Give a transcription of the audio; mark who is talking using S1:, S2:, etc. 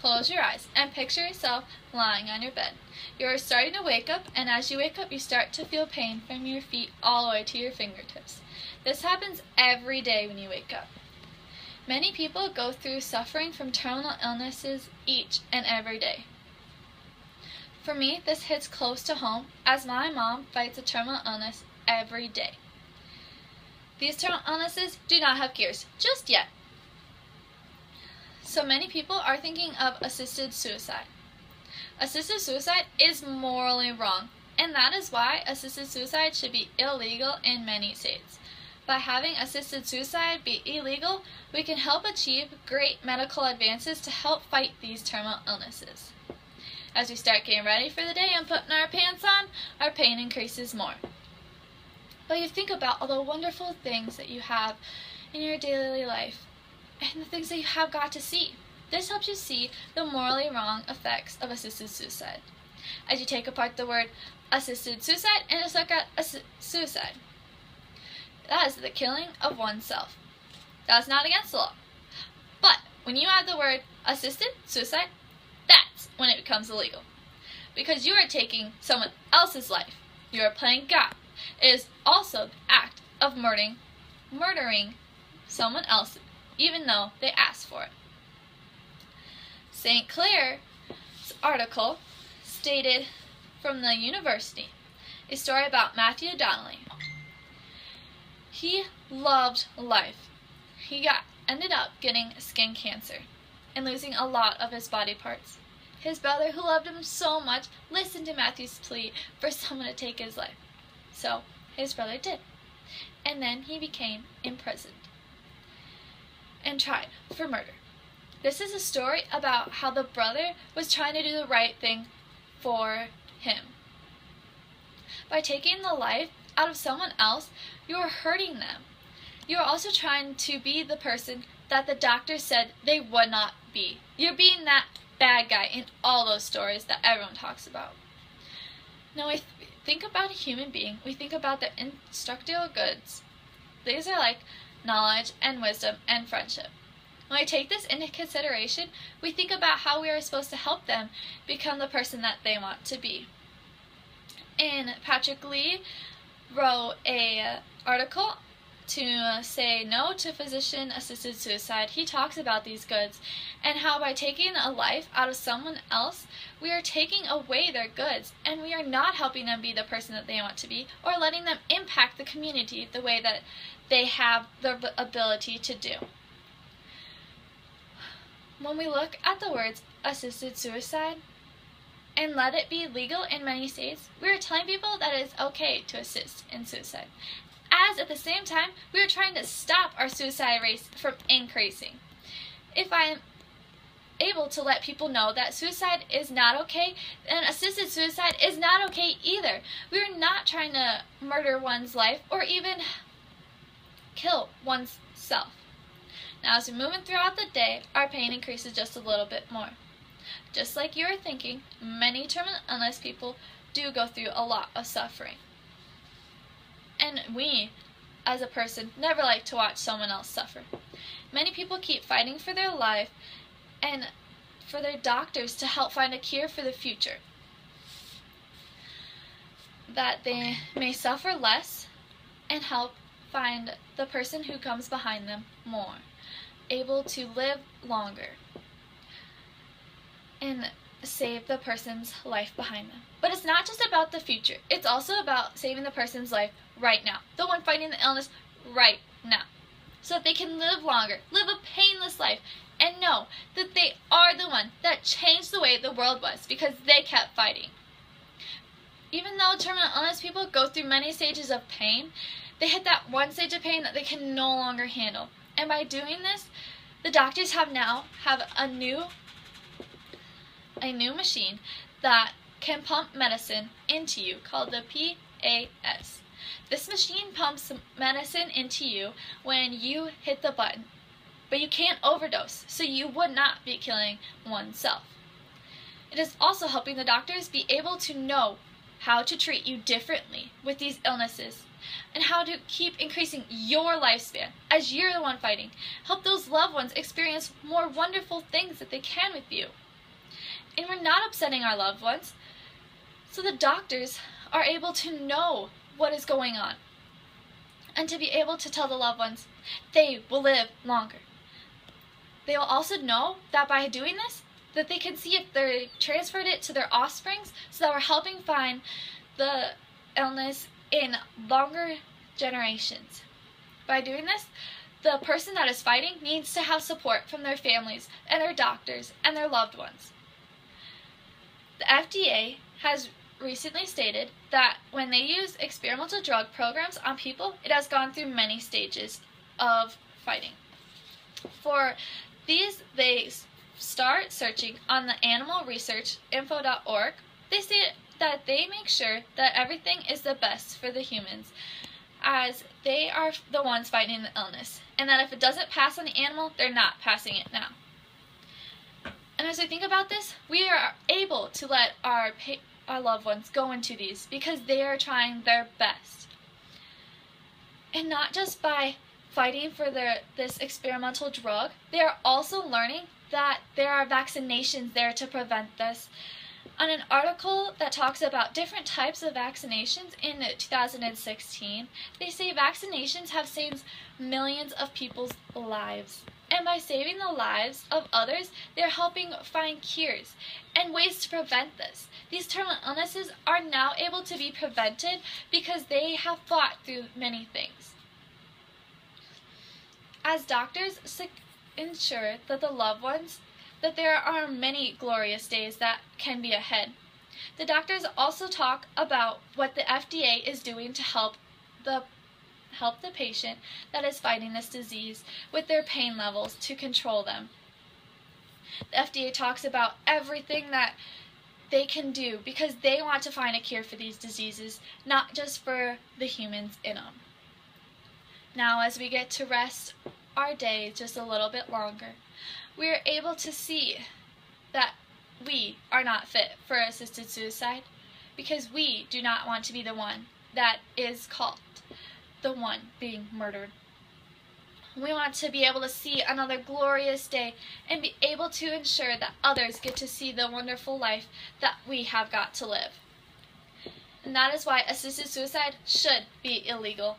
S1: Close your eyes and picture yourself lying on your bed. You are starting to wake up, and as you wake up, you start to feel pain from your feet all the way to your fingertips. This happens every day when you wake up. Many people go through suffering from terminal illnesses each and every day. For me, this hits close to home as my mom fights a terminal illness every day. These terminal illnesses do not have cures just yet. So many people are thinking of assisted suicide. Assisted suicide is morally wrong, and that is why assisted suicide should be illegal in many states. By having assisted suicide be illegal, we can help achieve great medical advances to help fight these terminal illnesses. As we start getting ready for the day and putting our pants on, our pain increases more. But you think about all the wonderful things that you have in your daily life and the things that you have got to see. This helps you see the morally wrong effects of assisted suicide. As you take apart the word assisted suicide and just look at suicide. That is the killing of oneself. That is not against the law. But when you add the word assisted suicide, that's when it becomes illegal. Because you are taking someone else's life. You are playing God. It is also the act of murdering someone else, even though they asked for it. St. Clair's article stated from the university a story about Matthew Donnelly. He loved life. He ended up getting skin cancer and losing a lot of his body parts. His brother, who loved him so much, listened to Matthew's plea for someone to take his life. So his brother did. And then he became imprisoned and tried for murder. This is a story about how the brother was trying to do the right thing for him. By taking the life out of someone else, you are hurting them. You are also trying to be the person that the doctor said they would not be. You're being that bad guy in all those stories that everyone talks about. Now, we think about a human being, we think about the instructional goods. These are like knowledge and wisdom and friendship. When we take this into consideration, we think about how we are supposed to help them become the person that they want to be. And Patrick Lee wrote an article to say no to physician-assisted suicide. He talks about these goods and how by taking a life out of someone else, we are taking away their goods and we are not helping them be the person that they want to be or letting them impact the community the way that they have the ability to do. When we look at the words assisted suicide and let it be legal in many states, we are telling people that it is okay to assist in suicide. As at the same time, we are trying to stop our suicide rates from increasing. If I am able to let people know that suicide is not okay, then assisted suicide is not okay either. We are not trying to murder one's life or even kill one's self. Now, as we're moving throughout the day, our pain increases just a little bit more. Just like you are thinking, many terminal illness people do go through a lot of suffering. And we, as a person, never like to watch someone else suffer. Many people keep fighting for their life and for their doctors to help find a cure for the future. That they may suffer less and help find the person who comes behind them more, able to live longer and save the person's life behind them. But it's not just about the future. It's also about saving the person's life right now, the one fighting the illness right now, so that they can live longer, live a painless life, and know that they are the one that changed the way the world was because they kept fighting. Even though terminal illness people go through many stages of pain, they hit that one stage of pain that they can no longer handle. And by doing this, the doctors have a new machine that can pump medicine into you called the PAS. This machine pumps medicine into you when you hit the button, but you can't overdose, so you would not be killing oneself. It is also helping the doctors be able to know how to treat you differently with these illnesses and how to keep increasing your lifespan as you're the one fighting. Help those loved ones experience more wonderful things that they can with you. and we're not upsetting our loved ones. So the doctors are able to know what is going on and to be able to tell the loved ones they will live longer. They will also know that by doing this, that they can see if they transferred it to their offsprings, so that we're helping find the illness in longer generations. By doing this, the person that is fighting needs to have support from their families and their doctors and their loved ones. The FDA has recently stated that when they use experimental drug programs on people, it has gone through many stages of fighting. For these, they start searching on the animalresearchinfo.org. They say that they make sure that everything is the best for the humans, as they are the ones fighting the illness, and that if it doesn't pass on the animal, they're not passing it now. And as we think about this, we are able to let our loved ones go into these because they are trying their best. And not just by fighting for this experimental drug, they are also learning that there are vaccinations there to prevent this. On an article that talks about different types of vaccinations in 2016, they say vaccinations have saved millions of people's lives. And by saving the lives of others, they're helping find cures and ways to prevent this. These terminal illnesses are now able to be prevented because they have fought through many things. As doctors ensure that the loved ones, that there are many glorious days that can be ahead. The doctors also talk about what the FDA is doing to help the patient that is fighting this disease with their pain levels to control them. The FDA talks about everything that they can do because they want to find a cure for these diseases, not just for the humans in them. Now, as we get to rest our day just a little bit longer, we are able to see that we are not fit for assisted suicide because we do not want to be the one that is called the one being murdered. We want to be able to see another glorious day and be able to ensure that others get to see the wonderful life that we have got to live. And that is why assisted suicide should be illegal.